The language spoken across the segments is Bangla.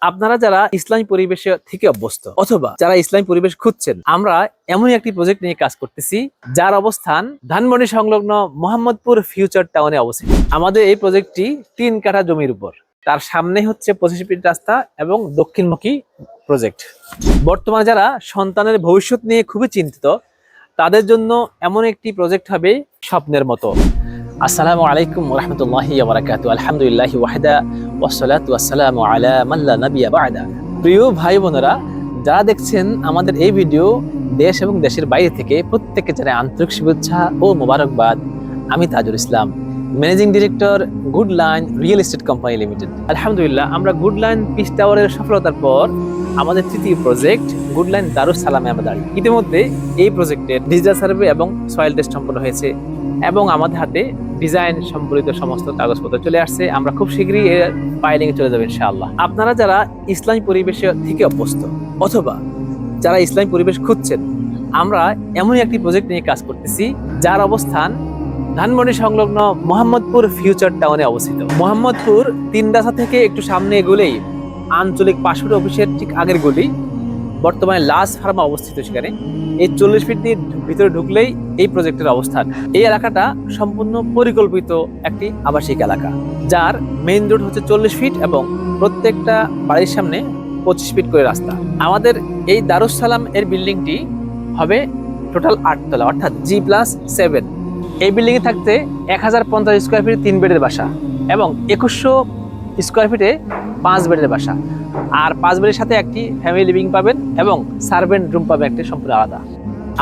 আপনারা যারা ইসলামী পরিবেশে থেকে অভ্যস্ত অথবা যারা ইসলামী পরিবেশ খুঁজছেন, আমরা এমনই একটি প্রজেক্ট নিয়ে কাজ করতেছি যার অবস্থান ধানমন্ডি সংলগ্ন মোহাম্মদপুর ফিউচার টাউনে অবস্থিত। আমাদের এই প্রজেক্টটি 3 কাঠা জমির উপর, তার সামনে হচ্ছে 25 ফিট রাস্তা এবং দক্ষিণমুখী প্রজেক্ট। বর্তমানে যারা সন্তানের ভবিষ্যৎ নিয়ে খুবই চিন্তিত, তাদের জন্য এমন একটি প্রজেক্ট হবে স্বপ্নের মতো। আসসালামু আলাইকুম ওয়া রাহমাতুল্লাহি ওয়া বারাকাতুহু। আলহামদুলিল্লাহি ওয়াহদা ওয়াসসালাতু ওয়াসসালামু আলা মান লা নাবিয়্যা বা'দা। প্রিয় ভাই বোনেরা, যারা দেখছেন আমাদের এই ভিডিও দেশ এবং দেশের বাইরে থেকে, প্রত্যেককে জানাই আন্তরিক শুভেচ্ছা ও মোবারকবাদ। আমি Tajul Islam, managing director good line real estate company limited. আলহামদুলিল্লাহ, আমরা গুড লাইন পিচ টাওয়ারের সফলতার পর আমাদের তৃতীয় প্রজেক্ট গুড লাইন দারুস সালামে আমরা দাঁড়িয়ে। ইতিমধ্যে এই প্রজেক্টের ডিজিটাল সার্ভে এবং সয়েল টেস্ট সম্পন্ন হয়েছে এবং আমাদের হাতে ডিজাইন সম্পর্কিত সমস্ত কাগজপত্র চলে আসছে। আমরা খুব শীঘ্রই এর ফাইলিং এ চলে যাবো ইনশাআল্লাহ। আপনারা যারা ইসলামী পরিবেশে থেকে অভ্যস্ত অথবা যারা ইসলামী পরিবেশ খুঁজছেন, আমরা এমনই একটি প্রজেক্ট নিয়ে কাজ করতেছি যার অবস্থান ধানমন্ডি সংলগ্ন মোহাম্মদপুর ফিউচার টাউনে অবস্থিত। মোহাম্মদপুর 3 রাস্তা থেকে একটু সামনে এগোলেই আঞ্চলিক পাসপোর্ট অফিসের ঠিক আগের গলি, বর্তমানে লাস ফার্মা অবস্থিত সেখানে। এই 40 ফিট দিয়ে ভিতরে ঢুকলেই এই প্রজেক্টের অবস্থান। এই এলাকাটা সম্পূর্ণ পরিকল্পিত একটি আবাসিক এলাকা, যার মেইন রোড হচ্ছে 40 ফিট এবং প্রত্যেকটা বাড়ির সামনে 25 ফিট করে রাস্তা। আমাদের এই দারুস সালাম এর বিল্ডিংটি হবে টোটাল 8 তলা, অর্থাৎ G+7। এই বিল্ডিং এ থাকতে 1050 স্কোয়ার ফিটে 3 বেডের বাসা এবং 2100 স্কোয়ার ফিটে 5 বেডের বাসা। আর 5 বেডের সাথে একটি ফ্যামিলি লিভিং পাবেন এবং সার্ভেন্ট রুম পাবেন একটি সম্পূর্ণ আলাদা।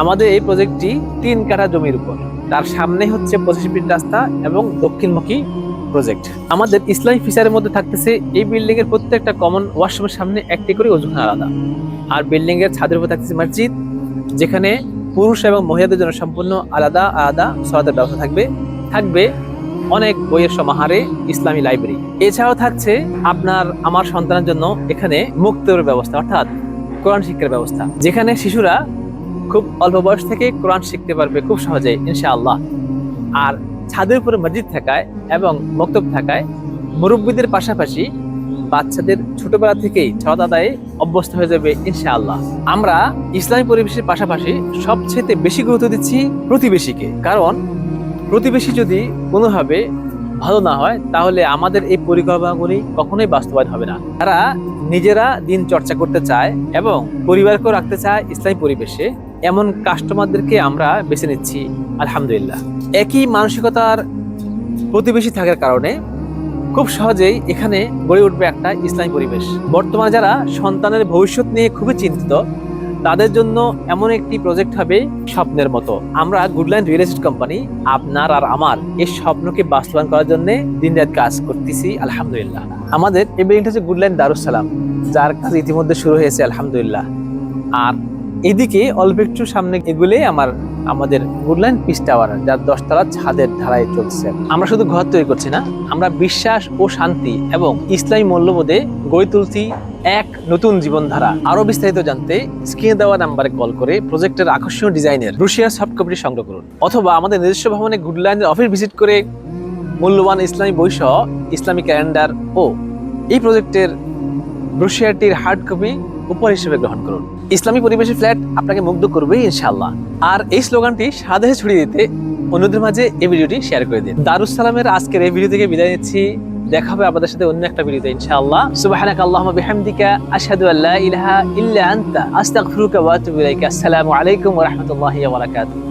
আমাদের এই প্রজেক্টটি 3 কাঠা জমির উপর, তার সামনে হচ্ছে 25 ফিট রাস্তা এবং দক্ষিণমুখী প্রজেক্ট। আমাদের ইসলামী ফিচারের মধ্যে থাকতেছে এই বিল্ডিং এর প্রত্যেকটা কমন ওয়াশরুমের সামনে একটি করে ওযুখানা আলাদা। আর বিল্ডিং এর ছাদের উপর থাকতেছে মসজিদ, যেখানে পুরুষ এবং মহিলাদের জন্য সম্পূর্ণ আলাদা আলাদা সালাতের ব্যবস্থা থাকবে অনেক বইয়ের সমাহারে ইসলামী লাইব্রেরি। এছাড়াও থাকছে আমার সন্তানের জন্য এখানে মুক্তর ব্যবস্থা, অর্থাৎ কোরআন শিক্ষার ব্যবস্থা, যেখানে শিশুরা খুব অল্প বয়স থেকে কোরআন শিখতে পারবে খুব সহজেই ইনশাআল্লাহ। আর ছাদের উপরে মসজিদ থাকায় এবং মক্তব থাকায় মুরব্বীদের পাশাপাশি বাচ্চাদের ছোটবেলা থেকেই সালাত আদায়ে অভ্যস্ত হয়ে যাবে ইনশাআল্লাহ। আমরা ইসলামী পরিবেশের পাশাপাশি সবচেয়ে বেশি গুরুত্ব দিচ্ছি প্রতিবেশীকে, কারণ প্রতিবেশী যদি কোনোভাবে ভালো না হয় তাহলে আমাদের এই পরিকল্পনাগুলি কখনোই বাস্তবায়ন হবে না। তারা নিজেরা দিন চর্চা করতে চায় এবং পরিবারকেও রাখতে চায় ইসলামী পরিবেশে, এমন কাস্টমারদেরকে আমরা বেছে নিচ্ছি আলহামদুলিল্লাহ। একই মানসিকতার প্রতিবেশী থাকার কারণে খুব সহজেই এখানে গড়ে উঠবে একটা ইসলামী পরিবেশ। বর্তমানে যারা সন্তানের ভবিষ্যৎ নিয়ে খুবই চিন্তিত, তাদের জন্য এমন একটি প্রজেক্ট হবে স্বপ্নের মতো। আমরা good line real estate company আপনার আর আমার এই স্বপ্নকে বাস্তবায়ন করার জন্য দিনরাত কাজ করতেছি আলহামদুলিল্লাহ। আমাদের এই বিল্ডিংটা হচ্ছে গুড লাইন দারুস সালাম, যার কাজ ইতিমধ্যে শুরু হয়েছে আলহামদুলিল্লাহ। আর এদিকে অল্প একটু সামনে এগুলোই আমাদের গুড লাইন পিচ টাওয়ার, যার 10 তলা ছাদের ধারায় চলছে। আমরা শুধু ঘর তৈরি করছি না, আমরা বিশ্বাস ও শান্তি এবং ইসলামী মূল্যবোধে গড়ে তুলছি এক নতুন জীবনধারা। আরো বিস্তারিত জানতে স্ক্রিনে দেওয়া নাম্বারে কল করে প্রজেক্টের আকর্ষণীয় ডিজাইনের ব্রোশিয়ার সফট কপি সংগ্রহ করুন, অথবা আমাদের নিজস্ব ভবনে গুড লাইনের অফিস ভিজিট করে মূল্যবান ইসলামী বই সহ ইসলামী ক্যালেন্ডার ও এই প্রজেক্টের ব্রোশিয়ারটির হার্ড কপি উপহার হিসেবে গ্রহণ করুন। ইসলামী পরিবেশের ফ্ল্যাট আপনাকে মুগ্ধ করবেই ইনশাআল্লাহ। আর এই স্লোগানটি সারা দেশে ছড়িয়ে দিতে অন্যদের মাঝে এই ভিডিওটি শেয়ার করে দিন। দারুস সালামের আজকের এই ভিডিও থেকে বিদায় নিচ্ছি। দেখা হবে আপনাদের সাথে অন্য একটা ভিডিওতে ইনশাআল্লাহ। সুবহানাকা আল্লাহুম্মা বিহামদিকা আশহাদু আল্লা ইলাহা ইল্লা আনতা আস্তাগফিরুকা ওয়া আতুবু ইলাইকা। আসসালামু আলাইকুম ওয়া রাহমাতুল্লাহি ওয়া বারাকাতুহু।